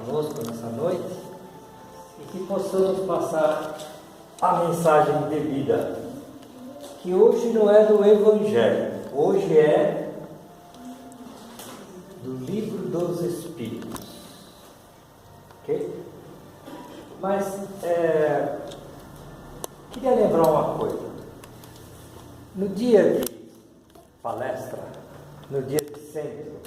conosco nessa noite e que possamos passar a mensagem de vida, que hoje não é do Evangelho, hoje é do Livro dos Espíritos, ok? Mas queria lembrar uma coisa. No dia de palestra, no dia de centro,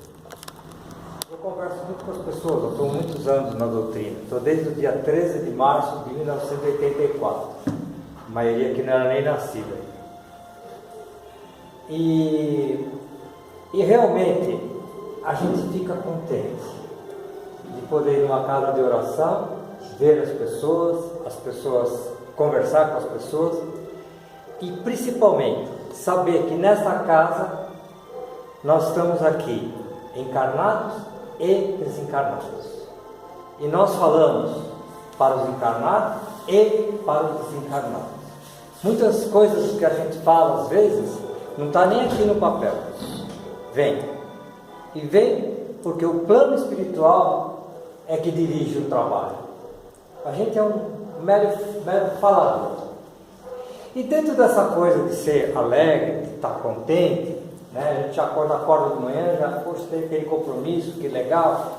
eu converso muito com as pessoas. Eu estou há muitos anos na doutrina, estou desde o dia 13 de março de 1984, a maioria que não era nem nascida. E realmente a gente fica contente de poder ir numa casa de oração, ver as pessoas, conversar com as pessoas e principalmente saber que nessa casa nós estamos aqui encarnados e desencarnados. E nós falamos para os encarnados e para os desencarnados. Muitas coisas que a gente fala às vezes não está nem aqui no papel. Vem. E vem porque o plano espiritual é que dirige o trabalho. A gente é um mero falador. E dentro dessa coisa de ser alegre, de estar contente, né? A gente acorda de manhã, já poxa, tem aquele compromisso, que legal.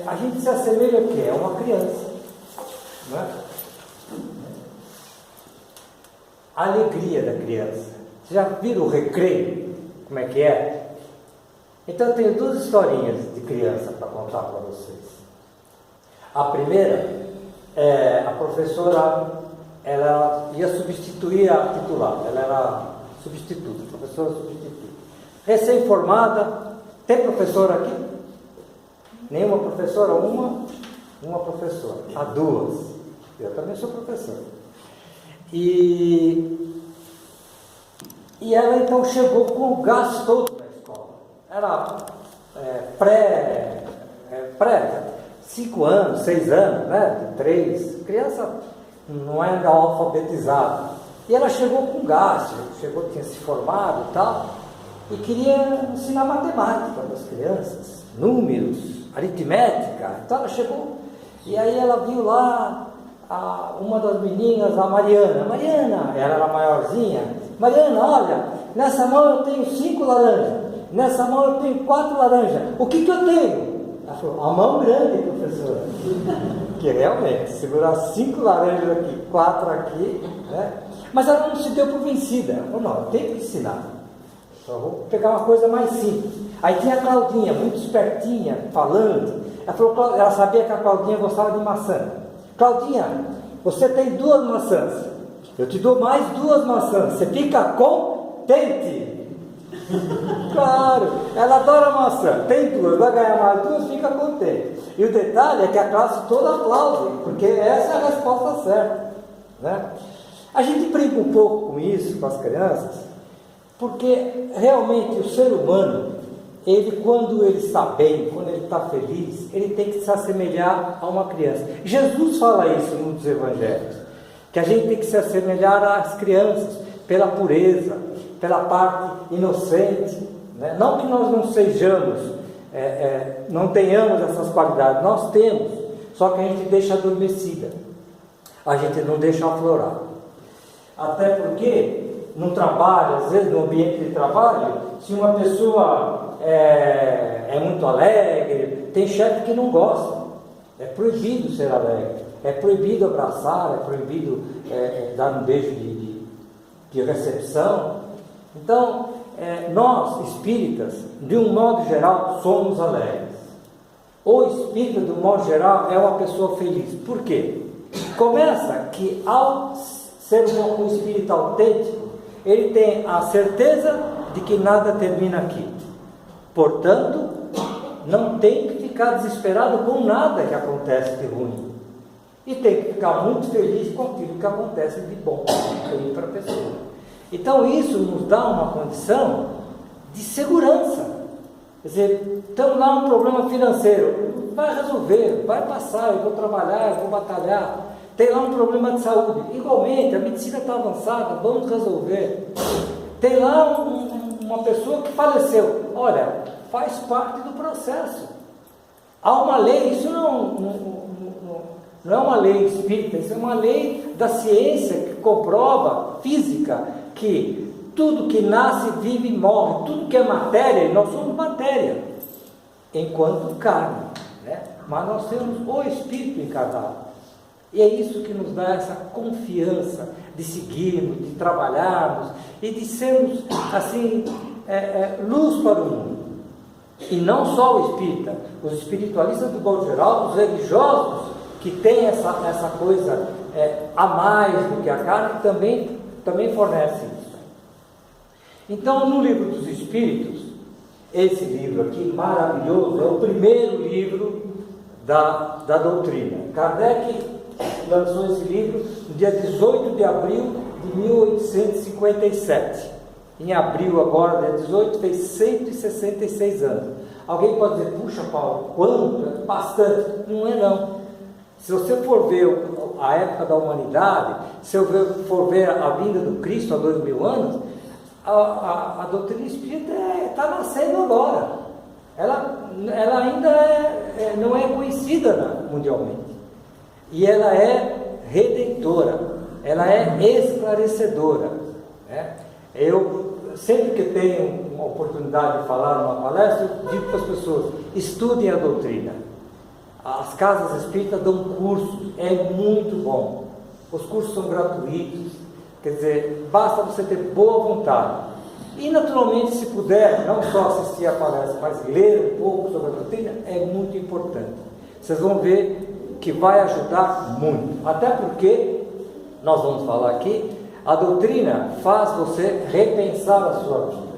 A gente se assemelha a quê? É uma criança, não é? A alegria da criança. Vocês já viram o recreio? Como é que é? Então eu tenho duas historinhas de criança para contar para vocês. A primeira a professora, ela ia substituir a titular, ela era substituta, professora substituta. Recém-formada, tem professora aqui? Nenhuma professora? Uma professora. Há duas. Eu também sou professor. E ela então chegou com o gás todo na escola. Era pré 5 anos, 6 anos, né? 3. Criança não é ainda alfabetizada. E ela chegou com gás, tinha se formado e tal, e queria ensinar matemática para as crianças, números, aritmética. Então ela chegou, e aí ela viu lá uma das meninas, a Mariana, ela era maiorzinha. Mariana, olha, nessa mão eu tenho 5 laranjas, nessa mão eu tenho 4 laranjas, o que eu tenho? Ela falou, a mão grande, professora. Que realmente, segurar 5 laranjas aqui, 4 aqui, né? Mas ela não se deu por vencida. Ela falou, não, eu tenho que ensinar. Só vou pegar uma coisa mais simples. Aí tinha a Claudinha, muito espertinha, falando. Ela sabia que a Claudinha gostava de maçã. Claudinha, você tem 2 maçãs. Eu te dou mais 2 maçãs. Você fica contente. Claro, ela adora maçã. Tem 2, vai ganhar mais 2, fica contente. E o detalhe é que a classe toda aplaude, porque essa é a resposta certa, né? A gente brinca um pouco com isso, com as crianças, porque realmente o ser humano, ele quando ele está bem, quando ele está feliz, ele tem que se assemelhar a uma criança. Jesus fala isso nos evangelhos, que a gente tem que se assemelhar às crianças, pela pureza, pela parte inocente, né? Não que nós não sejamos, não tenhamos essas qualidades, nós temos, só que a gente deixa adormecida, a gente não deixa aflorar. Até porque no trabalho, às vezes no ambiente de trabalho, se uma pessoa é muito alegre, tem chefe que não gosta, é proibido ser alegre, é proibido abraçar, é proibido dar um beijo de recepção. Então, nós espíritas, de um modo geral, somos alegres. O espírita, de um modo geral, é uma pessoa feliz. Por quê? Começa que ao ser um espírito autêntico, ele tem a certeza de que nada termina aqui. Portanto, não tem que ficar desesperado com nada que acontece de ruim. E tem que ficar muito feliz com aquilo que acontece de bom para a pessoa. Então isso nos dá uma condição de segurança. Quer dizer, estamos lá um problema financeiro, vai resolver, vai passar, eu vou trabalhar, eu vou batalhar. Tem lá um problema de saúde, igualmente, a medicina está avançada, vamos resolver. Tem lá uma pessoa que faleceu, olha, faz parte do processo. Há uma lei, isso não é uma lei espírita, isso é uma lei da ciência que comprova, física, que tudo que nasce, vive e morre, tudo que é matéria, nós somos matéria, enquanto carne, né? Mas nós temos o espírito encarnado. E é isso que nos dá essa confiança de seguirmos, de trabalharmos e de sermos, assim, luz para o mundo. E não só o espírita, os espiritualistas do modo geral, os religiosos que têm essa coisa a mais do que a carne, também fornecem isso. Então, no Livro dos Espíritos, esse livro aqui, maravilhoso, é o primeiro livro da doutrina. Kardec lançou esse livro no dia 18 de abril de 1857. Em abril agora, dia 18, fez 166 anos. Alguém pode dizer, puxa Paulo, quanto? Bastante. Não é não. Se você for ver a época da humanidade, se você for ver a vinda do Cristo há 2000 anos, a doutrina espírita está nascendo agora. Ela ainda não é conhecida mundialmente. E ela é redentora, ela é esclarecedora, né? Eu, sempre que tenho uma oportunidade de falar numa palestra, eu digo para as pessoas, estudem a doutrina. As casas espíritas dão cursos, é muito bom. Os cursos são gratuitos, quer dizer, basta você ter boa vontade. E naturalmente, se puder, não só assistir a palestra, mas ler um pouco sobre a doutrina, é muito importante. Vocês vão ver que vai ajudar muito, até porque, nós vamos falar aqui, a doutrina faz você repensar a sua vida.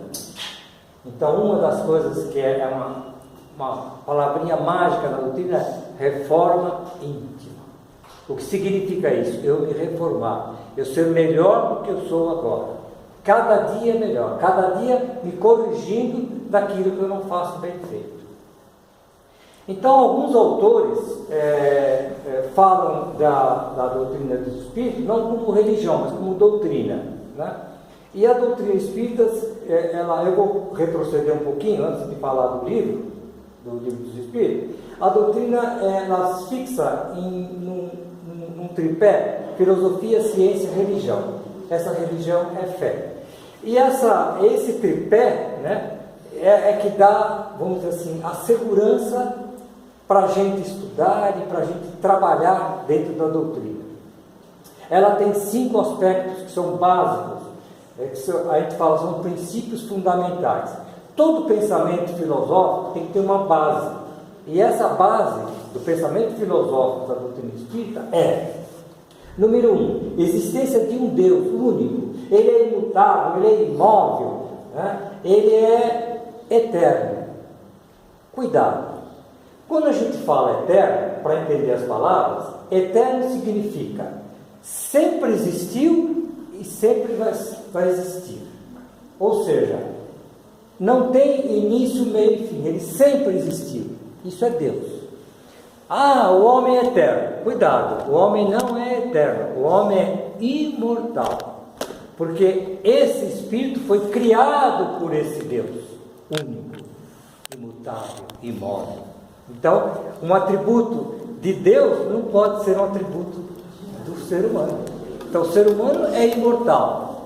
Então, uma das coisas que é uma palavrinha mágica na doutrina é reforma íntima. O que significa isso? Eu me reformar, eu ser melhor do que eu sou agora, cada dia melhor, cada dia me corrigindo daquilo que eu não faço bem feito. Então, alguns autores falam da doutrina dos espíritos não como religião, mas como doutrina, né? E a doutrina espírita, eu vou retroceder um pouquinho antes de falar do livro dos espíritos. A doutrina, ela se fixa num tripé: filosofia, ciência e religião. Essa religião é fé. E esse tripé, né, que dá, vamos dizer assim, a segurança para a gente estudar e para a gente trabalhar dentro da doutrina. Ela tem 5 aspectos que são básicos, a gente fala, são princípios fundamentais. Todo pensamento filosófico tem que ter uma base, e essa base do pensamento filosófico da doutrina espírita número 1, existência de um Deus único. Ele é imutável, ele é imóvel, né? Ele é eterno. Cuidado! Quando a gente fala eterno, para entender as palavras, eterno significa sempre existiu e sempre vai existir. Ou seja, não tem início, meio e fim, ele sempre existiu. Isso é Deus. O homem é eterno. Cuidado, o homem não é eterno, o homem é imortal. Porque esse espírito foi criado por esse Deus único, imutável, imóvel. Então, um atributo de Deus não pode ser um atributo do ser humano. Então, o ser humano é imortal.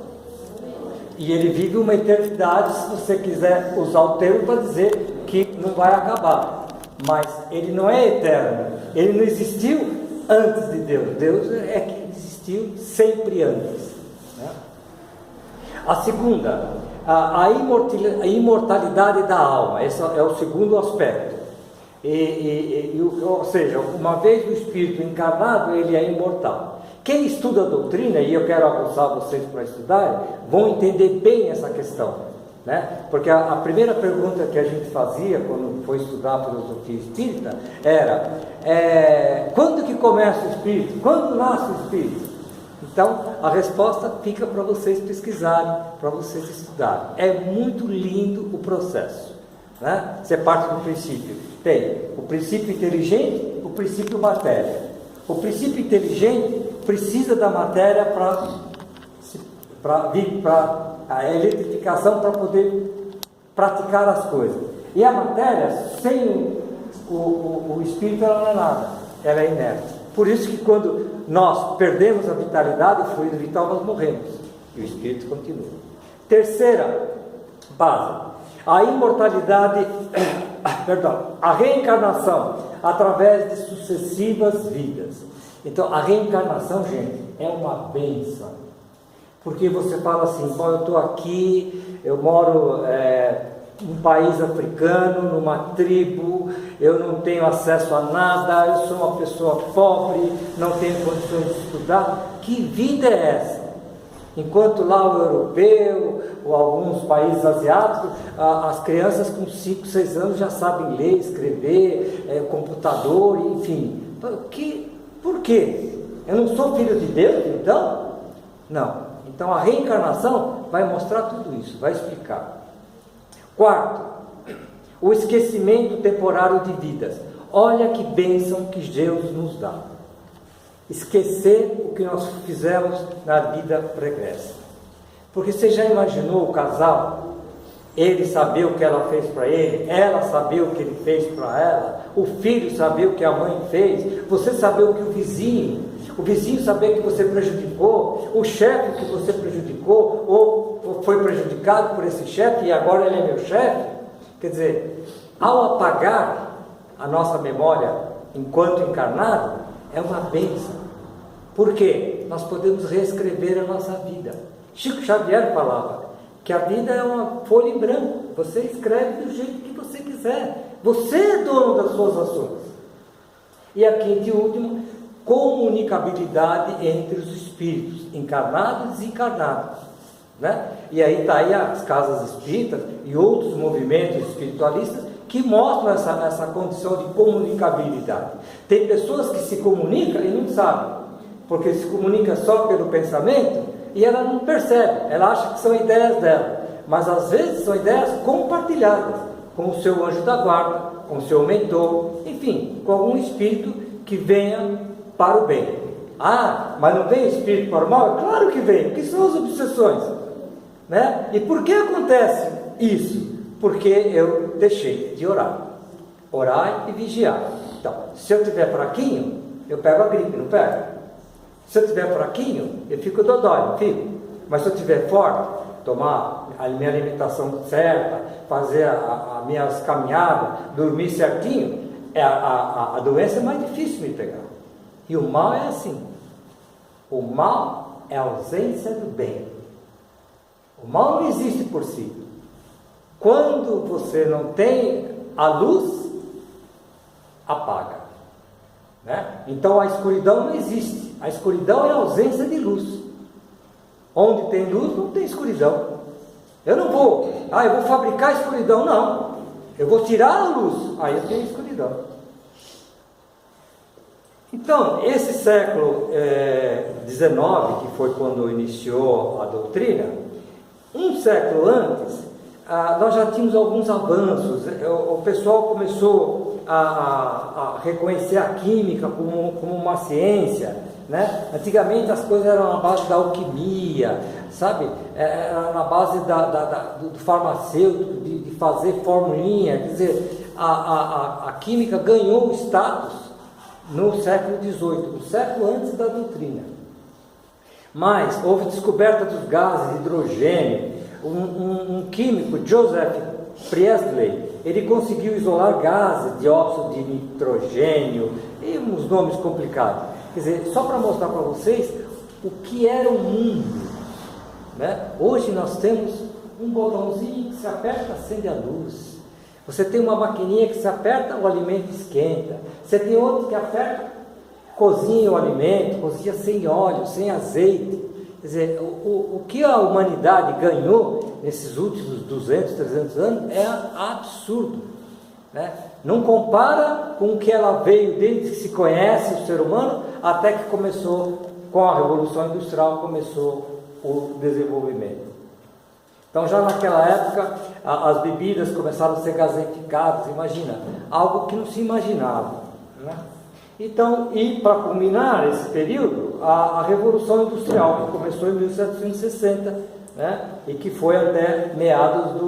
E ele vive uma eternidade, se você quiser usar o termo para dizer que não vai acabar. Mas ele não é eterno. Ele não existiu antes de Deus. Deus é que existiu sempre antes, né? A segunda, a imortalidade da alma. Esse é o segundo aspecto. Ou seja, uma vez o espírito encarnado, ele é imortal. Quem estuda a doutrina, e eu quero aconselhar vocês para estudar, vão entender bem essa questão, né? Porque a primeira pergunta que a gente fazia quando foi estudar a filosofia espírita era quando que começa o espírito? Quando nasce o espírito? Então, a resposta fica para vocês pesquisarem, para vocês estudarem. É muito lindo o processo, né? Você parte do princípio. Tem o princípio inteligente, o princípio matéria. O princípio inteligente precisa da matéria para a eletrificação, para poder praticar as coisas. E a matéria, o espírito ela não é nada, ela é inerte. Por isso que quando nós perdemos a vitalidade, o fluido vital, nós morremos, e o espírito continua. Terceira base, a imortalidade, a reencarnação através de sucessivas vidas. Então a reencarnação, gente, é uma bênção, porque você fala assim: bom, eu estou aqui, eu moro num país africano, numa tribo, eu não tenho acesso a nada, eu sou uma pessoa pobre, não tenho condições de estudar. Que vida é essa? Enquanto lá o europeu, ou alguns países asiáticos, as crianças com 5, 6 anos já sabem ler, escrever, computador, enfim. Por quê? Eu não sou filho de Deus, então? Não. Então a reencarnação vai mostrar tudo isso, vai explicar. Quarto, o esquecimento temporário de vidas. Olha que bênção que Deus nos dá. Esquecer o que nós fizemos na vida pregressa. Porque você já imaginou o casal? Ele saber o que ela fez para ele, ela saber o que ele fez para ela, o filho saber o que a mãe fez, você saber o que o vizinho saber que você prejudicou, o chefe que você prejudicou, ou foi prejudicado por esse chefe e agora ele é meu chefe. Quer dizer, ao apagar a nossa memória enquanto encarnado, é uma bênção. Por quê? Nós podemos reescrever a nossa vida. Chico Xavier falava que a vida é uma folha em branco, você escreve do jeito que você quiser, você é dono das suas ações. E a quinta e última, comunicabilidade entre os espíritos, encarnados e desencarnados, né? E aí está aí as casas espíritas e outros movimentos espiritualistas que mostram essa condição de comunicabilidade. Tem pessoas que se comunicam e não sabem, porque se comunica só pelo pensamento e ela não percebe, ela acha que são ideias dela, mas às vezes são ideias compartilhadas com o seu anjo da guarda, com o seu mentor, enfim, com algum espírito que venha para o bem. Ah, mas não vem espírito para o mal? Claro que vem, porque são as obsessões, né? E por que acontece isso? Porque eu deixei de orar. Orar e vigiar. Então, se eu estiver fraquinho, eu pego a gripe, não pego? Se eu estiver fraquinho, eu fico dodói, não fico? Mas se eu estiver forte, tomar a minha alimentação certa, fazer as minhas caminhadas, dormir certinho, a doença é mais difícil de me pegar. E o mal é assim. O mal é a ausência do bem. O mal não existe por si. Quando você não tem a luz, apaga, né? Então a escuridão não existe. A escuridão é a ausência de luz. Onde tem luz, não tem escuridão. Eu não vou, eu vou fabricar escuridão, não. Eu vou tirar a luz, aí eu tenho escuridão. Então, esse século XIX, que foi quando iniciou a doutrina, um século antes, nós já tínhamos alguns avanços. O pessoal começou a reconhecer a química como uma ciência, né? Antigamente as coisas eram na base da alquimia, sabe? Era na base do farmacêutico, de fazer formulinha. Quer dizer, a química ganhou status no século XVIII, um século antes da doutrina. Mas houve descoberta dos gases de hidrogênio. Um químico, Joseph Priestley, ele conseguiu isolar gases, dióxido de nitrogênio e uns nomes complicados. Quer dizer, só para mostrar para vocês o que era o mundo, né? Hoje nós temos um botãozinho que se aperta, acende a luz. Você tem uma maquininha que se aperta, o alimento esquenta. Você tem outro que aperta, cozinha o alimento, cozinha sem óleo, sem azeite. Quer dizer, o que a humanidade ganhou nesses últimos 200, 300 anos é absurdo, né? Não compara com o que ela veio desde que se conhece o ser humano, até que começou, com a Revolução Industrial, começou o desenvolvimento. Então já naquela época as bebidas começaram a ser gaseificadas, imagina, algo que não se imaginava, né? Então, e para culminar esse período, a Revolução Industrial, que começou em 1760, né? E que foi até meados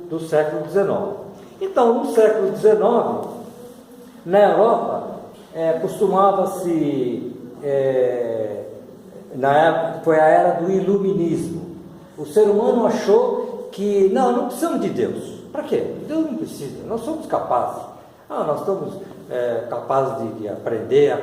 do século XIX. Então, no século XIX, Na Europa, costumava-se, na época, foi a era do iluminismo. O ser humano achou que, não precisamos de Deus. Para quê? Deus não precisa, nós somos capazes. Nós somos capazes de aprender a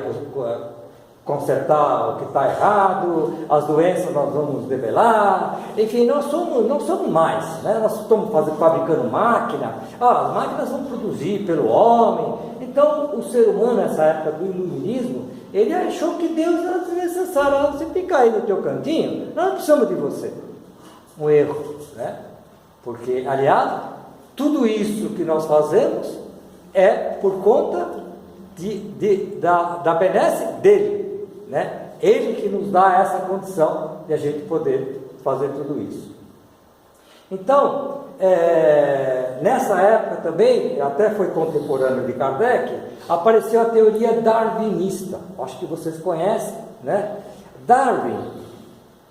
consertar o que está errado, as doenças nós vamos debelar, enfim, não somos mais, né? Nós estamos fabricando máquina, as máquinas vão produzir pelo homem. Então o ser humano, nessa época do iluminismo, ele achou que Deus era desnecessário. Você fica aí no teu cantinho, nós não precisamos de você. Um erro, né? Porque, aliás, tudo isso que nós fazemos é por conta da benesse dele, né? Ele que nos dá essa condição de a gente poder fazer tudo isso. Então, nessa época também, até foi contemporâneo de Kardec, apareceu a teoria darwinista. Acho que vocês conhecem, né? Darwin,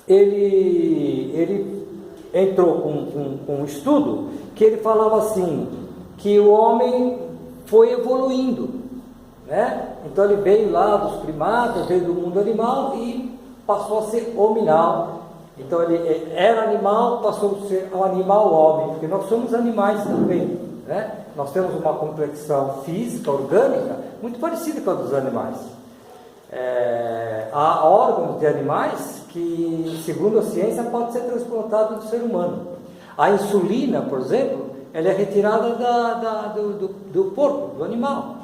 ele entrou com um estudo que ele falava assim, que o homem foi evoluindo, né? Então ele veio lá dos primatas, veio do mundo animal e passou a ser hominal. Então ele era animal, passou a ser um animal homem, porque nós somos animais também, né? Nós temos uma complexão física, orgânica, muito parecida com a dos animais. Há órgãos de animais que, segundo a ciência, pode ser transplantado do ser humano. A insulina, por exemplo, ela é retirada do porco, do animal.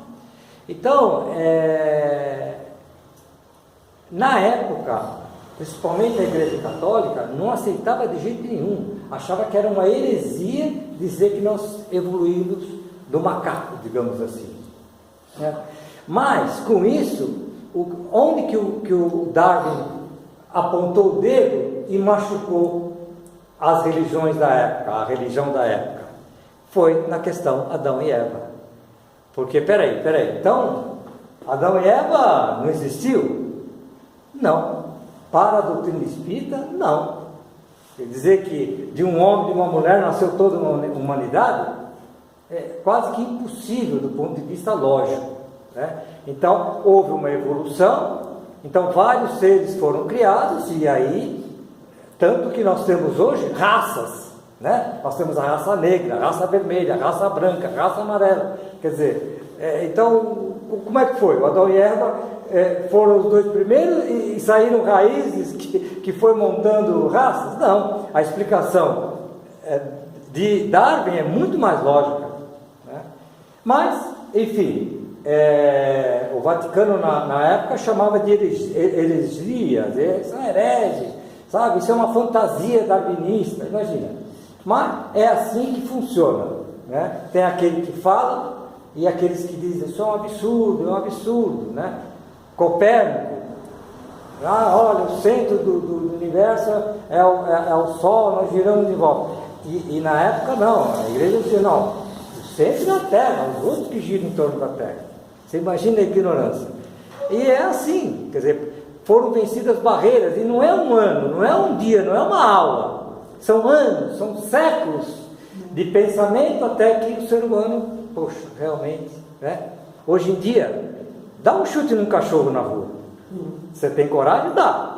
Então, na época, principalmente a Igreja Católica, não aceitava de jeito nenhum, achava que era uma heresia dizer que nós evoluímos do macaco, digamos assim, né? Mas, com isso, onde que o Darwin apontou o dedo e machucou as religiões da época, a religião da época, foi na questão Adão e Eva. Porque, peraí, então, Adão e Eva não existiu? Não. Para a doutrina espírita, não. Quer dizer que de um homem e de uma mulher nasceu toda uma humanidade? É quase que impossível do ponto de vista lógico, né? Então, houve uma evolução, então vários seres foram criados, e aí, tanto que nós temos hoje raças, né? Nós temos a raça negra, a raça vermelha, a raça branca, a raça amarela. Quer dizer, então, como é que foi? O Adão e Eva foram os dois primeiros e saíram raízes que foi montando raças? Não, a explicação de Darwin é muito mais lógica, né? Mas, enfim, o Vaticano na época chamava de heresias, são hereges, sabe? Isso é uma fantasia darwinista, imagina. Mas é assim que funciona, né? Tem aquele que fala e aqueles que dizem, isso é um absurdo, né? Copérnico, olha, o centro do universo é o Sol, nós giramos de volta. E na época não, a igreja dizia, não, o centro da Terra, os outros que giram em torno da Terra. Você imagina a ignorância. E é assim, quer dizer, foram vencidas barreiras, e não é um ano, não é um dia, não é uma aula, são anos, são séculos de pensamento até que o ser humano, poxa, realmente, né? Hoje em dia, dá um chute num cachorro na rua. Você tem coragem? Dá.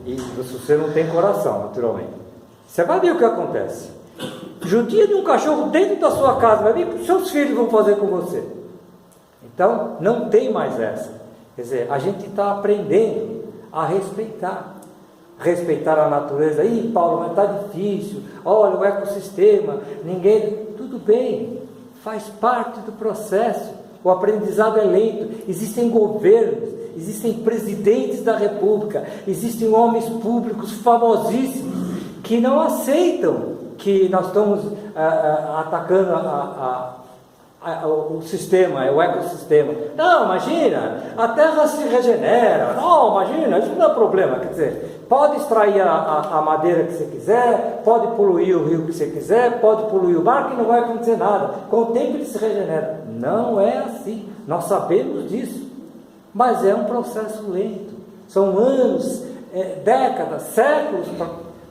E se você não tem coração, naturalmente, você vai ver o que acontece. Judia de um cachorro dentro da sua casa, vai ver o que os seus filhos vão fazer com você. Então, não tem mais essa. Quer dizer, a gente está aprendendo a respeitar a natureza. Ih, Paulo, mas está difícil, olha o ecossistema, tudo bem, faz parte do processo. O aprendizado é lento, existem governos, existem presidentes da república, existem homens públicos famosíssimos que não aceitam que nós estamos atacando o sistema, o ecossistema. Não, imagina, a terra se regenera. Não, imagina, isso não é problema. Quer dizer, pode extrair a madeira que você quiser, pode poluir o rio que você quiser, pode poluir o mar, que não vai acontecer nada. Com o tempo ele se regenera. Não é assim. Nós sabemos disso. Mas é um processo lento. São anos, décadas, séculos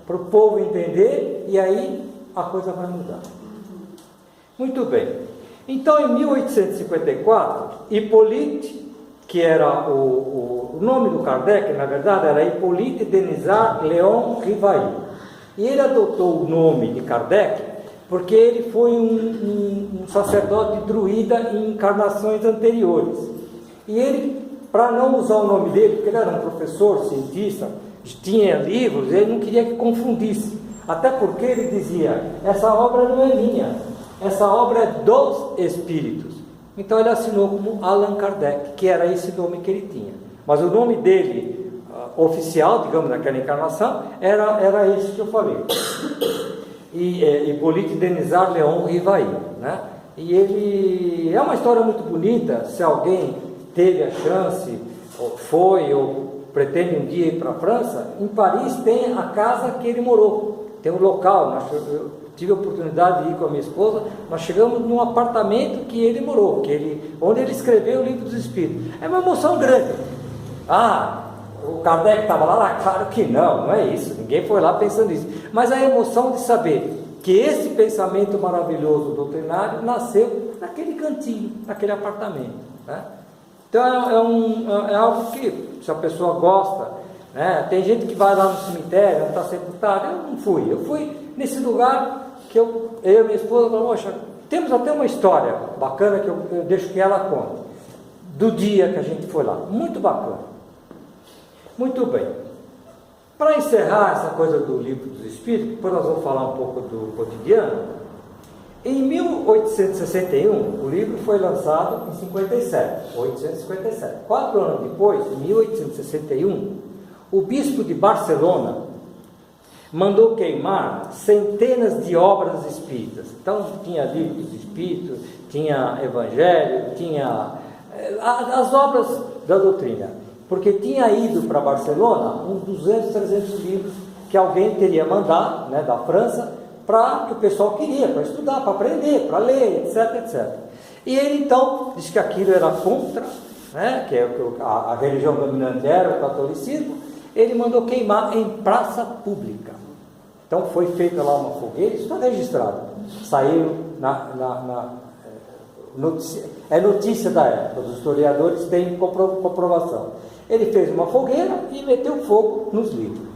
para o povo entender, e aí a coisa vai mudar. Muito bem. Então, em 1854, Hippolyte, que era o nome do Kardec, na verdade, era Hippolyte Denisard Léon Rivail. E ele adotou o nome de Kardec porque ele foi um sacerdote druida em encarnações anteriores. E ele, para não usar o nome dele, porque ele era um professor, cientista, tinha livros, ele não queria que confundisse. Até porque ele dizia, essa obra não é minha, essa obra é dos Espíritos. Então ele assinou como Allan Kardec, que era esse nome que ele tinha. Mas o nome dele, oficial, digamos, naquela encarnação, era esse que eu falei. E Hippolyte Denisard Léon Rivail, né? E ele é uma história muito bonita. Se alguém teve a chance, ou foi, ou pretende um dia ir para a França, em Paris tem a casa que ele morou, tem um local. Eu tive a oportunidade de ir com a minha esposa. Nós chegamos num apartamento que ele morou, onde ele escreveu o Livro dos Espíritos. É uma emoção grande. O Kardec estava lá? Claro que não é isso, ninguém foi lá pensando nisso, mas a emoção de saber que esse pensamento maravilhoso doutrinário nasceu naquele cantinho, naquele apartamento, né? Então é algo que, se a pessoa gosta, né? Tem gente que vai lá no cemitério, não está sepultado. Eu não fui, eu fui nesse lugar que eu e minha esposa falamos, poxa, temos até uma história bacana que eu deixo que ela conte, do dia que a gente foi lá, muito bacana. Muito bem, para encerrar essa coisa do Livro dos Espíritos, depois nós vamos falar um pouco do cotidiano. Em 1861, o livro foi lançado em 1857. 4 anos depois, em 1861, o bispo de Barcelona mandou queimar centenas de obras espíritas. Então tinha Livro dos Espíritos, tinha Evangelho, tinha as obras da doutrina. Porque tinha ido para Barcelona uns 200, 300 livros que alguém teria mandado, né, da França, que o pessoal queria, para estudar, para aprender, para ler, etc, etc. E ele então disse que aquilo era contra, né, que a religião dominante era o catolicismo. Ele mandou queimar em praça pública. Então foi feita lá uma fogueira, isso está registrado. Saiu notícia da época, os historiadores têm comprovação. Ele fez uma fogueira e meteu fogo nos livros.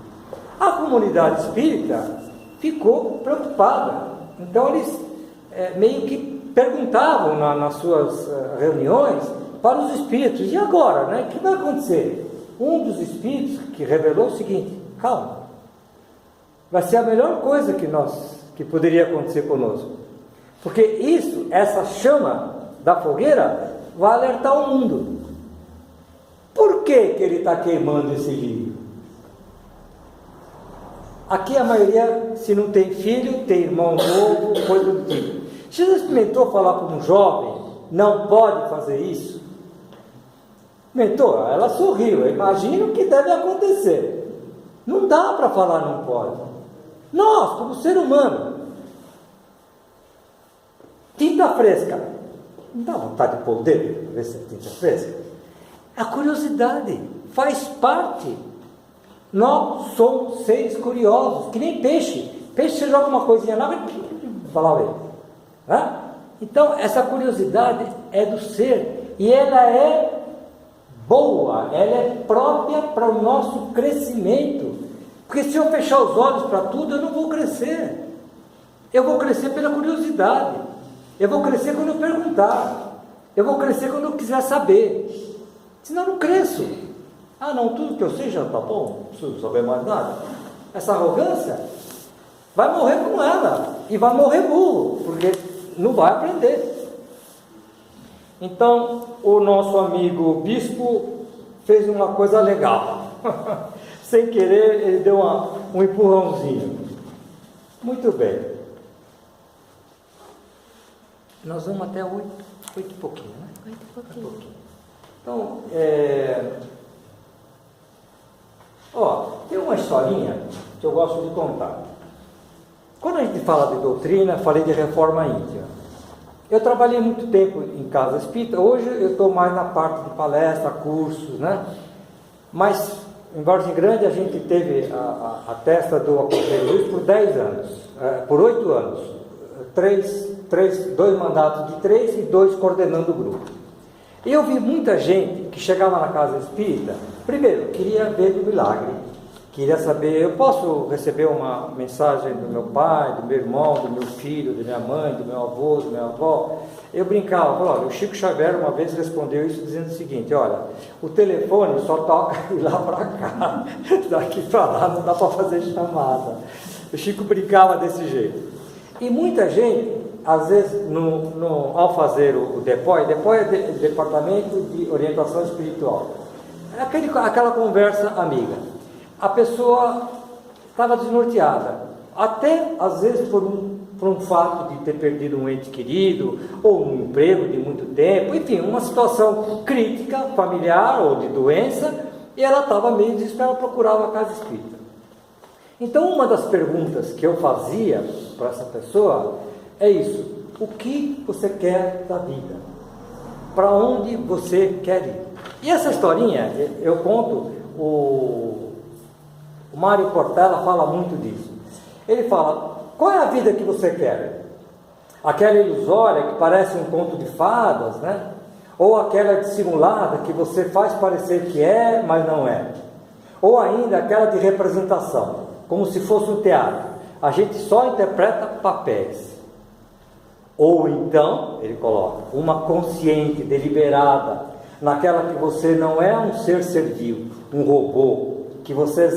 A comunidade espírita ficou preocupada. Então eles meio que perguntavam nas suas reuniões para os espíritos: e agora, né? O que vai acontecer? Um dos espíritos que revelou o seguinte: calma, vai ser a melhor coisa que poderia acontecer conosco, porque essa chama da fogueira vai alertar o mundo. Por que ele está queimando esse livro? Aqui a maioria, se não tem filho, tem irmão novo, coisa do tipo. Você já experimentou falar para um jovem: não pode fazer isso? Experimentou? Ela sorriu. Eu imagino que deve acontecer. Não dá para falar não pode. Nós, como ser humano, tinta fresca, não dá vontade de pôr o dedo para ver se é tinta fresca? A curiosidade faz parte. Nós somos seres curiosos, que nem peixe. Peixe, você joga uma coisinha lá, vai lá ver, né? Então essa curiosidade é do ser, e ela é boa, ela é própria para o nosso crescimento. Porque se eu fechar os olhos para tudo, eu não vou crescer. Eu vou crescer pela curiosidade. Eu vou crescer quando eu perguntar. Eu vou crescer quando eu quiser saber. Senão eu não cresço. Não, tudo que eu sei já está bom, não preciso saber mais nada. Essa arrogância vai morrer com ela, e vai morrer burro, porque não vai aprender. Então, o nosso amigo bispo fez uma coisa legal. Sem querer, ele deu um empurrãozinho. Muito bem. Nós vamos até 8 e pouquinho, né? 8 e pouquinho. Então, tem uma historinha que eu gosto de contar. Quando a gente fala de doutrina, falei de reforma íntima. Eu trabalhei muito tempo em casa espírita. Hoje eu estou mais na parte de palestra, cursos, né? Mas em Vargem Grande a gente teve a testa do Aconselho Luiz por 10 anos, por 8 anos. 3 dois mandatos de 3 e 2 coordenando o grupo. E eu vi muita gente que chegava na casa espírita, primeiro, queria ver do milagre, queria saber, eu posso receber uma mensagem do meu pai, do meu irmão, do meu filho, da minha mãe, do meu avô, da minha avó? Eu brincava, olha, o Chico Xavier uma vez respondeu isso dizendo o seguinte, olha, o telefone só toca de lá para cá, daqui para lá não dá para fazer chamada. O Chico brincava desse jeito. E muita gente, às vezes, ao fazer o DEPOI é Departamento de Orientação Espiritual, é aquela conversa amiga. A pessoa estava desnorteada, até às vezes por um fato de ter perdido um ente querido, ou um emprego de muito tempo, enfim, uma situação crítica, familiar ou de doença, e ela estava meio desesperada, procurava a casa espírita. Então, uma das perguntas que eu fazia para essa pessoa é isso: o que você quer da vida? Para onde você quer ir? E essa historinha, eu conto, o Mário Cortella fala muito disso. Ele fala, qual é a vida que você quer? Aquela ilusória que parece um conto de fadas, né? Ou aquela dissimulada que você faz parecer que é, mas não é? Ou ainda aquela de representação, como se fosse um teatro. A gente só interpreta papéis. Ou então, ele coloca, uma consciente, deliberada, naquela que você não é um ser servil, um robô, que você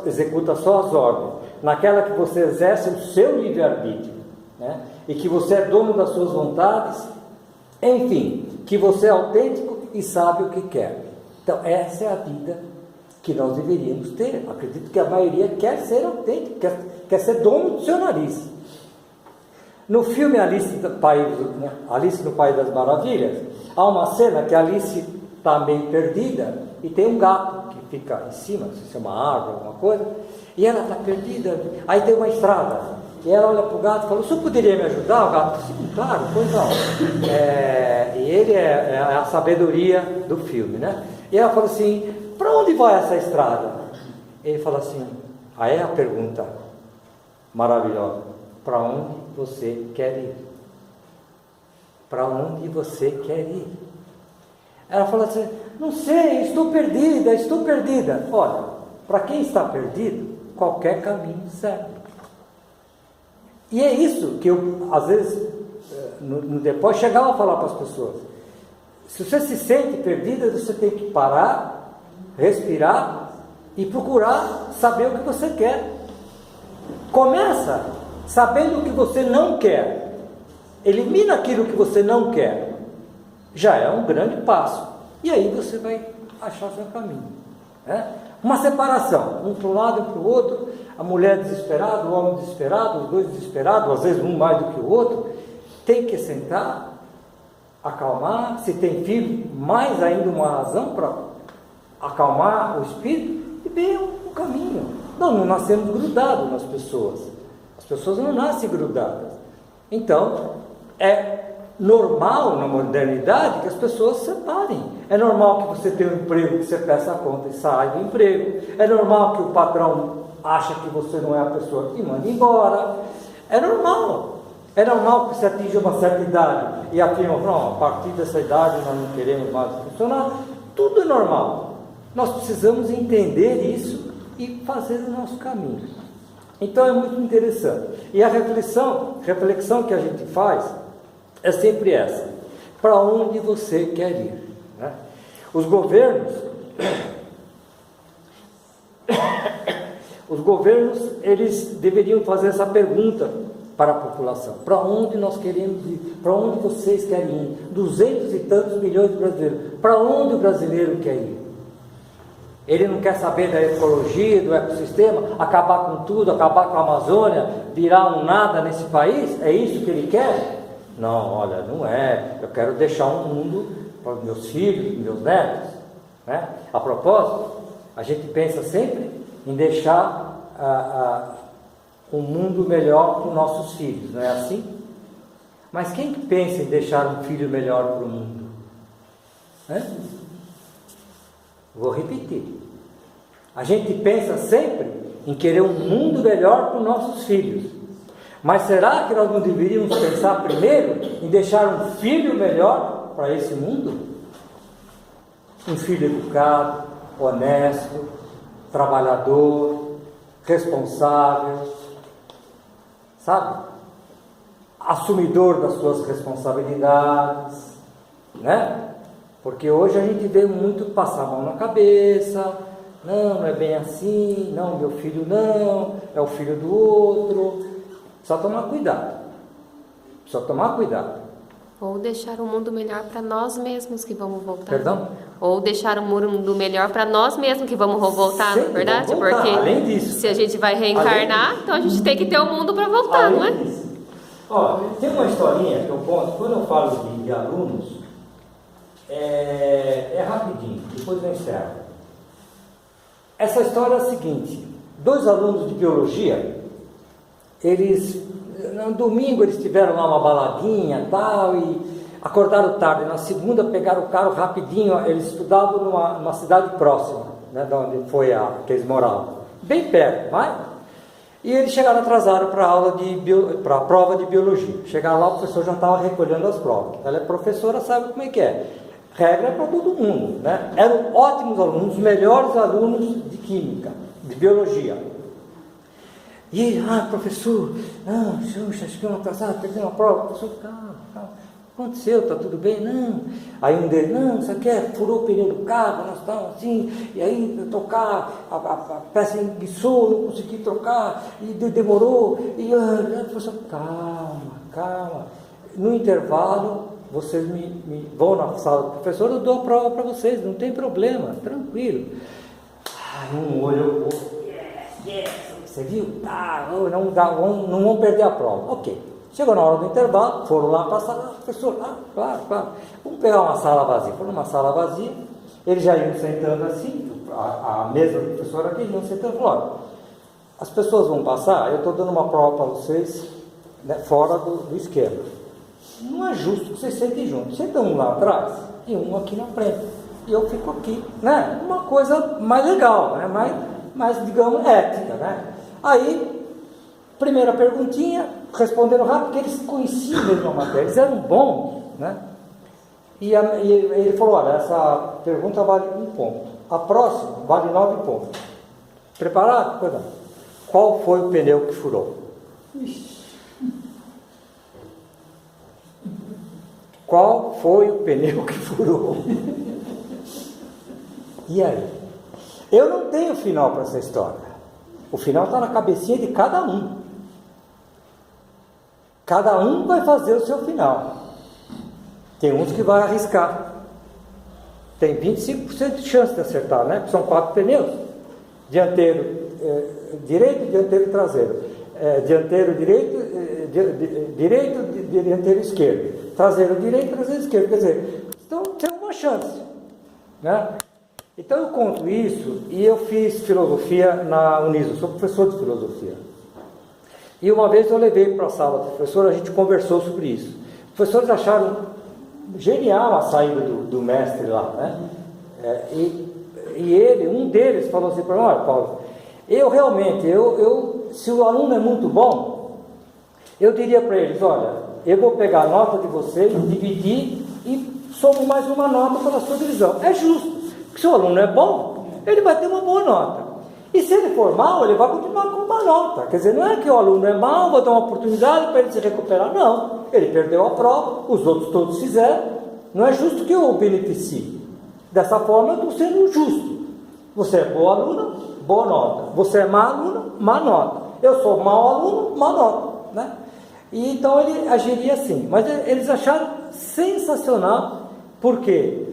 executa só as ordens, naquela que você exerce o seu livre-arbítrio, né? E que você é dono das suas vontades, enfim, que você é autêntico e sabe o que quer. Então, essa é a vida que nós deveríamos ter. Acredito que a maioria quer ser autêntico, quer ser dono do seu nariz. No filme Alice no País das Maravilhas, há uma cena que a Alice está meio perdida e tem um gato que fica em cima, não sei se é uma árvore, alguma coisa, e ela está perdida, aí tem uma estrada, e ela olha para o gato e fala, o senhor poderia me ajudar? O gato disse, claro, pois não. E ele é a sabedoria do filme, né? E ela fala assim, para onde vai essa estrada? Ele fala assim, aí é a pergunta maravilhosa, para onde você quer ir? Para onde você quer ir? Ela fala assim, não sei, estou perdida. Olha, para quem está perdido, qualquer caminho serve. E é isso que eu, às vezes, depois chegava a falar para as pessoas. Se você se sente perdida, você tem que parar, respirar e procurar saber o que você quer. Começa sabendo o que você não quer. Elimina aquilo que você não quer. Já é um grande passo. E aí você vai achar seu caminho, né? Uma separação, um para um lado e para o outro, a mulher desesperada, o homem desesperado, os dois desesperados, às vezes um mais do que o outro, tem que sentar, acalmar, se tem filho, mais ainda uma razão para acalmar o espírito e ver o caminho. Não nascemos grudados nas pessoas, as pessoas não nascem grudadas. Então, é normal na modernidade que as pessoas se separem. É normal que você tenha um emprego, que você peça a conta e saia do emprego. É normal que o patrão acha que você não é a pessoa que manda embora. É normal. É normal que você atinja uma certa idade e afirma, não, a partir dessa idade nós não queremos mais funcionar. Tudo é normal. Nós precisamos entender isso e fazer o nosso caminho. Então é muito interessante. E a reflexão que a gente faz é sempre essa: para onde você quer ir, né? Os governos, eles deveriam fazer essa pergunta para a população: para onde nós queremos ir? Para onde vocês querem ir? 200 e tantos milhões de brasileiros, para onde o brasileiro quer ir? Ele não quer saber da ecologia, do ecossistema, acabar com tudo, acabar com a Amazônia, virar um nada nesse país? É isso que ele quer? Não, olha, não é. Eu quero deixar um mundo para os meus filhos, meus netos, né? A propósito, a gente pensa sempre em deixar um mundo melhor para os nossos filhos, não é assim? Mas quem pensa em deixar um filho melhor para o mundo? Vou repetir. A gente pensa sempre em querer um mundo melhor para os nossos filhos, Mas será que nós não deveríamos pensar primeiro em deixar um filho melhor para esse mundo? Um filho educado, honesto, trabalhador, responsável, sabe? Assumidor das suas responsabilidades, né? Porque hoje a gente vê muito passar a mão na cabeça, não é bem assim, não, meu filho não, é o filho do outro. Só tomar cuidado. Só tomar cuidado. Ou deixar o mundo melhor para nós mesmos que vamos voltar. Perdão? Ou deixar o mundo melhor para nós mesmos que vamos voltar, não é verdade? Vamos voltar. Porque além disso, se a gente vai reencarnar, então a gente tem que ter o mundo para voltar, além não é? disso. Ó, tem uma historinha que eu conto, quando eu falo de alunos, é rapidinho, depois eu encerro. Essa história é a seguinte: 2 alunos de biologia, eles, no domingo eles tiveram lá uma baladinha tal, e acordaram tarde. Na segunda pegaram o carro rapidinho, eles estudavam numa cidade próxima, né, de onde foi que eles moravam, bem perto, vai. E eles chegaram atrasados para a prova de biologia. Chegaram lá, o professor já estava recolhendo as provas. Ela é professora, sabe como é que é. Regra é para todo mundo, né? Eram ótimos alunos, os melhores alunos de química, de biologia. E ele, professor, chegamos atrasados, perdemos a prova. Professor, calma. O que aconteceu? Está tudo bem? Não. Aí um deles, não, sabe o que é? Furou o pneu do carro, nós estávamos assim, e aí trocar, a peça enguiçou, não consegui trocar, e demorou, e o professor, calma. No intervalo, vocês vão na sala do professor, eu dou a prova para vocês, não tem problema, tranquilo. Um olhou, yes, você viu? Não vão perder a prova. Ok. Chegou na hora do intervalo, foram lá para a sala, professor, claro, vamos pegar uma sala vazia. Foram numa sala vazia, eles já iam sentando assim, a mesa do professor aqui, iam sentando, falou, as pessoas vão passar, eu estou dando uma prova para vocês, né, fora do esquema. Não é justo que vocês sentem juntos. Sentam um lá atrás e um aqui na frente. E eu fico aqui, né? Uma coisa mais legal, né? mais digamos, ética, né? Aí, primeira perguntinha, responderam rápido, porque eles conheciam mesmo a matéria, eles eram bons, né? E ele falou, olha, essa pergunta vale 1 ponto. A próxima vale 9 pontos. Preparado? Perdão. Qual foi o pneu que furou? Qual foi o pneu que furou? E aí? Eu não tenho final para essa história. O final está na cabecinha de cada um. Cada um vai fazer o seu final. Tem uns que vai arriscar. Tem 25% de chance de acertar, né? Porque são 4 pneus. Dianteiro direito, dianteiro traseiro. Dianteiro direito, dianteiro esquerdo. Traseiro direito, traseiro esquerdo. Quer dizer, então tem uma chance, né? Então eu conto isso, e eu fiz filosofia na Uniso, sou professor de filosofia. E uma vez eu levei para a sala do professor, a gente conversou sobre isso. Os professores acharam genial a saída do mestre lá, né? Um deles falou assim para mim, olha, Paulo, eu realmente, se o aluno é muito bom, eu diria para eles, olha, eu vou pegar a nota de vocês, dividir e somo mais uma nota pela sua divisão. É justo. Porque se o aluno é bom, ele vai ter uma boa nota. E se ele for mal, ele vai continuar com uma nota. Quer dizer, não é que o aluno é mau, vou dar uma oportunidade para ele se recuperar. Não. Ele perdeu a prova, os outros todos fizeram. Não é justo que eu o beneficie. Dessa forma, eu estou sendo justo. Você é boa aluna, boa nota. Você é má aluna, má nota. Eu sou mau aluno, má nota, né? E então ele agiria assim. Mas eles acharam sensacional, porque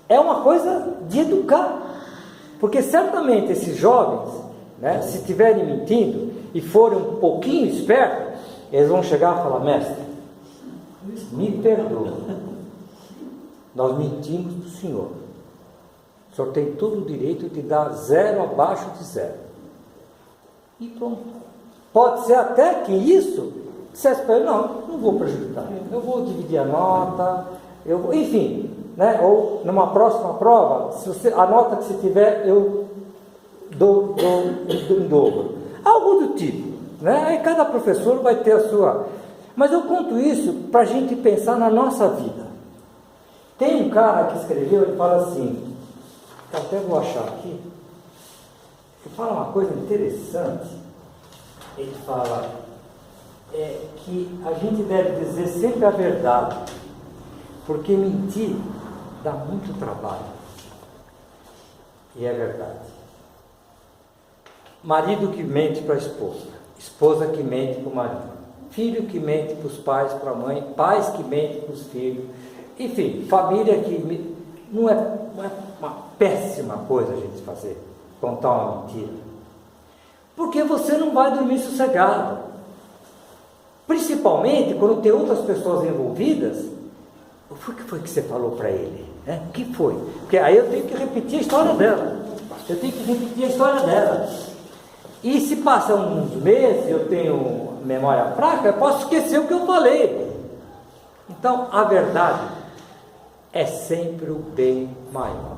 é uma coisa de educar. Porque certamente esses jovens, né, se estiverem mentindo e forem um pouquinho espertos, eles vão chegar e falar, mestre, me perdoa, nós mentimos para o senhor. O senhor tem todo o direito de dar 0 abaixo de 0. E pronto. Pode ser até que isso dissesse para ele, não vou prejudicar, eu vou dividir a nota, enfim, né? Ou numa próxima prova, a nota que você tiver, eu dou em dobro. Algo do tipo. né? Aí cada professor vai ter a sua... Mas eu conto isso para a gente pensar na nossa vida. Tem um cara que escreveu, ele fala assim, eu até vou achar aqui, ele fala uma coisa interessante, ele fala que a gente deve dizer sempre a verdade, porque mentir dá muito trabalho. E é verdade. Marido que mente para a esposa, esposa que mente para o marido, filho que mente para os pais, para a mãe, pais que mentem para os filhos, enfim, família que... Não é uma péssima coisa a gente fazer, contar uma mentira, porque você não vai dormir sossegado, principalmente quando tem outras pessoas envolvidas. O que foi que você falou para ele? O que foi? Porque aí eu tenho que repetir a história dela, e se passam uns meses, eu tenho memória fraca, eu posso esquecer o que eu falei. Então a verdade é sempre o bem maior,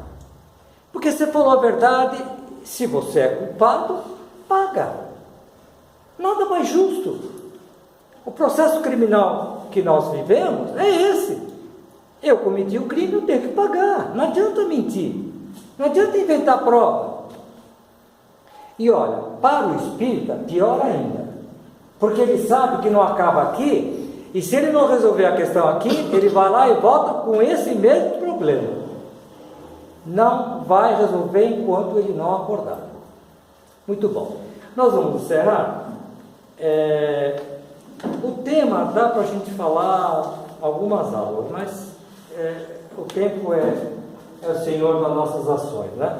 porque você falou a verdade. Se você é culpado, paga. Nada mais justo. O processo criminal que nós vivemos é esse. Eu cometi o crime, eu tenho que pagar. Não adianta mentir, não adianta inventar prova. E olha, para o espírita, pior ainda, porque ele sabe que não acaba aqui, e se ele não resolver a questão aqui, ele vai lá e volta com esse mesmo problema. Não vai resolver enquanto ele não acordar. Muito bom. Nós vamos encerrar. O tema dá para a gente falar algumas aulas, mas o tempo é o Senhor das nossas ações, né?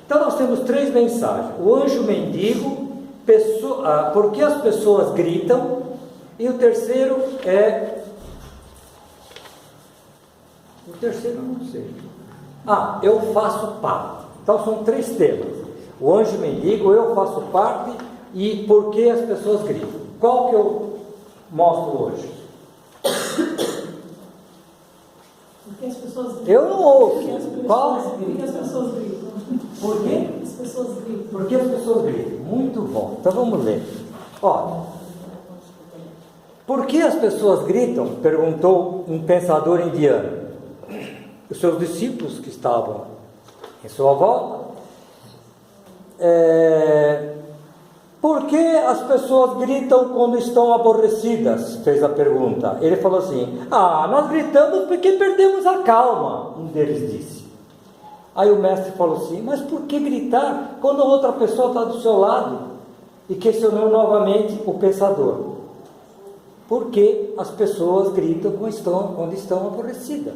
Então nós temos 3 mensagens. O anjo mendigo, por que as pessoas gritam, e o terceiro eu não sei. Eu faço parte. Então são 3 temas. O anjo mendigo, eu faço parte, e por que as pessoas gritam. Qual que eu mostro hoje? Porque as pessoas gritam. Eu não ouço. Porque as pessoas gritam. Por quê? As pessoas gritam. Porque as pessoas gritam. Muito bom. Então vamos ler. Por que as pessoas gritam? Perguntou um pensador indiano. Os seus discípulos que estavam em sua volta. Por que as pessoas gritam quando estão aborrecidas? Fez a pergunta. Ele falou assim: nós gritamos porque perdemos a calma, um deles disse. Aí o mestre falou assim: mas por que gritar quando a outra pessoa está do seu lado? E questionou novamente o pensador: por que as pessoas gritam quando estão aborrecidas?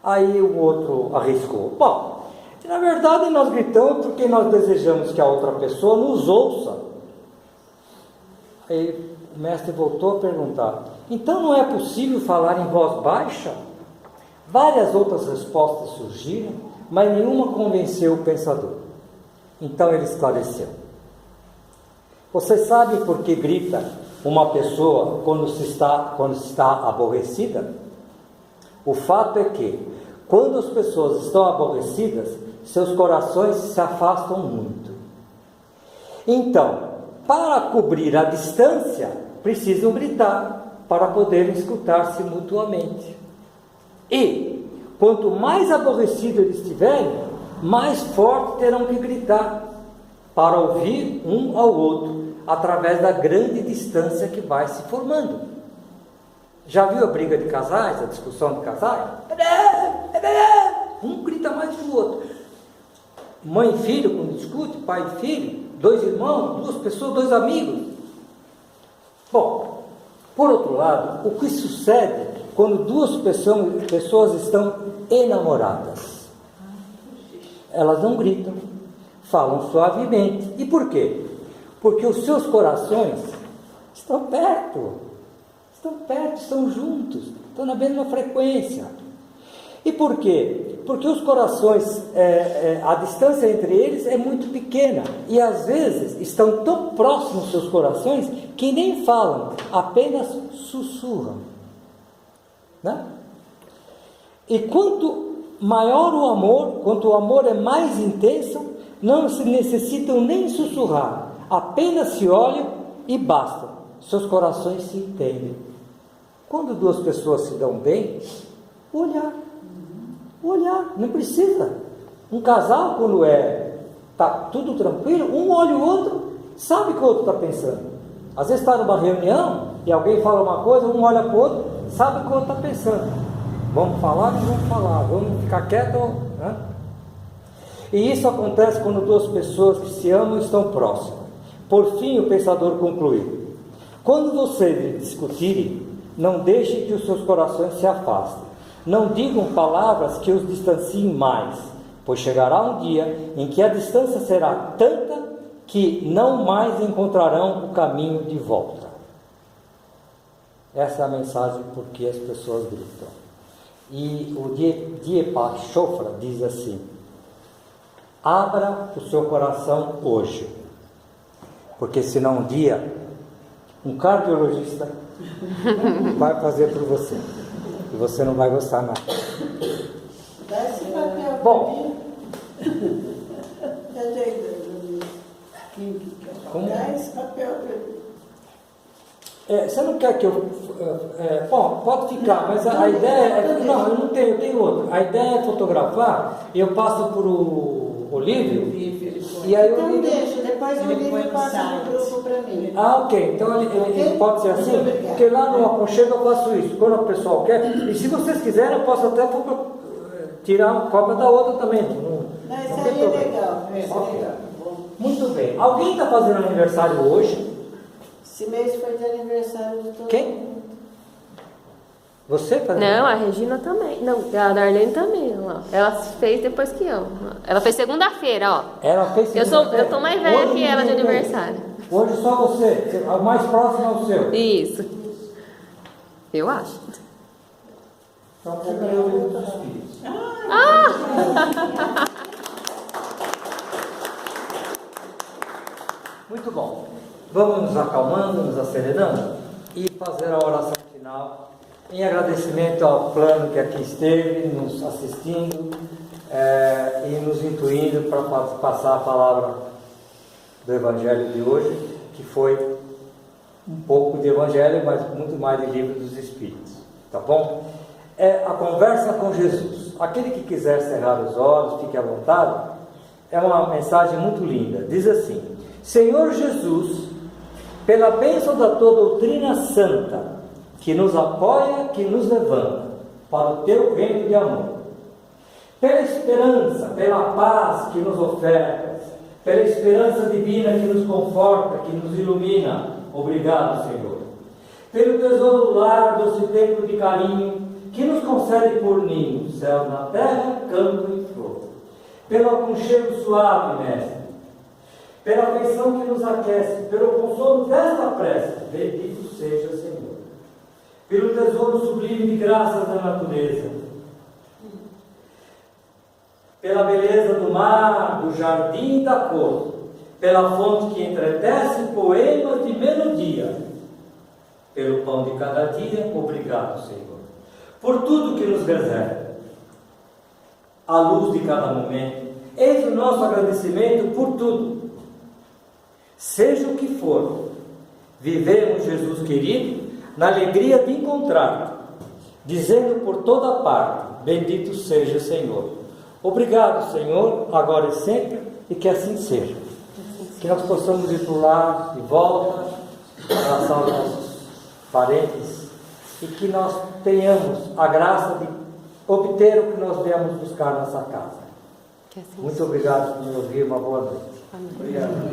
Aí o outro arriscou: bom, na verdade nós gritamos porque nós desejamos que a outra pessoa nos ouça. Aí o mestre voltou a perguntar: então não é possível falar em voz baixa? Várias outras respostas surgiram, mas nenhuma convenceu o pensador. Então ele esclareceu: você sabe por que grita uma pessoa quando está aborrecida? O fato é que, quando as pessoas estão aborrecidas, seus corações se afastam muito. Então, para cobrir a distância, precisam gritar para poderem escutar-se mutuamente. E, quanto mais aborrecidos eles estiverem, mais forte terão que gritar para ouvir um ao outro, através da grande distância que vai se formando. Já viu a briga de casais, a discussão de casais? Um grita mais que o outro. Mãe e filho, quando discute, pai e filho, 2 irmãos, 2 pessoas, 2 amigos. Bom, por outro lado, o que sucede quando 2 pessoas estão enamoradas? Elas não gritam, falam suavemente. E por quê? Porque os seus corações estão perto, estão juntos, estão na mesma frequência. E por quê? Porque os corações, a distância entre eles é muito pequena, e às vezes estão tão próximos seus corações que nem falam, apenas sussurram, né? E quanto maior o amor, quanto o amor é mais intenso, não se necessitam nem sussurrar, apenas se olham e basta, seus corações se entendem. Quando duas pessoas se dão bem, olhar, não precisa. Um casal, quando está tudo tranquilo, um olha o outro, sabe o que o outro está pensando. Às vezes está numa reunião e alguém fala uma coisa, um olha para o outro, sabe o que o outro está pensando. Vamos falar, não vamos falar, vamos ficar quieto, né? E isso acontece quando duas pessoas que se amam estão próximas. Por fim, o pensador concluiu: quando vocês discutirem, não deixem que os seus corações se afastem. Não digam palavras que os distanciem mais, pois chegará um dia em que a distância será tanta que não mais encontrarão o caminho de volta. Essa é a mensagem por que as pessoas gritam. E o Deepak Chopra diz assim: abra o seu coração hoje, porque senão um dia um cardiologista vai fazer por você e você não vai gostar nada. Dá esse papel. Bom, como? Dá esse papel para mim. Você não quer que eu... bom, pode ficar, mas a ideia é... Não, eu não tenho, eu tenho outro. A ideia é fotografar, eu passo por o Olívio, e aí o Então Olívio... deixa, depois o livro passa no grupo para mim. Ah, ok. Então ele pode ser assim? Porque lá no aconchego eu faço isso. Quando o pessoal quer... E se vocês quiserem, eu posso até tirar uma cópia da outra também. Não, isso não tem aí é problema. legal. Isso é Ok. legal. Muito bem. Alguém está fazendo aniversário hoje? Esse mês foi de aniversário de todo Quem? mundo. Você faz? Não, a Regina também. Não, a Darlene também, ó. Ela fez depois que eu. Ela fez segunda-feira, ó. Ela fez Eu tô mais velha Hoje que ela de ninguém fez. aniversário. Hoje só você. O mais próximo é o seu. Isso. Eu acho. Então você ganhou o livro dos Espíritos. Muito bom. Vamos nos acalmando, nos acelerando e fazer a oração final em agradecimento ao plano que aqui esteve, nos assistindo e nos intuindo para passar a palavra do Evangelho de hoje, que foi um pouco de Evangelho, mas muito mais de Livro dos Espíritos. Tá bom? É a conversa com Jesus. Aquele que quiser cerrar os olhos, fique à vontade. É uma mensagem muito linda. Diz assim: Senhor Jesus, pela bênção da tua doutrina santa, que nos apoia, que nos levanta para o teu reino de amor, pela esperança, pela paz que nos ofertas, pela esperança divina que nos conforta, que nos ilumina, obrigado, Senhor. Pelo tesouro do lar, doce templo de carinho, que nos concede por ninho, céu na terra, campo e flor. Pelo aconchego suave, Mestre, pela afeição que nos aquece, pelo consolo desta prece, bendito seja, Senhor. Pelo tesouro sublime de graças da natureza, pela beleza do mar, do jardim e da cor, pela fonte que entretece poemas de melodia, pelo pão de cada dia, obrigado, Senhor. Por tudo que nos reserva, a luz de cada momento, eis o nosso agradecimento por tudo. Seja o que for, vivemos, Jesus querido, na alegria de encontrar-te, dizendo por toda parte, bendito seja, Senhor. Obrigado, Senhor, agora e sempre, e que assim seja. Que nós possamos ir para o lar de volta, abraçar os nossos parentes, e que nós tenhamos a graça de obter o que nós viemos buscar nessa casa. Que assim Muito obrigado por me ouvir, uma boa noite. Amém. Obrigado.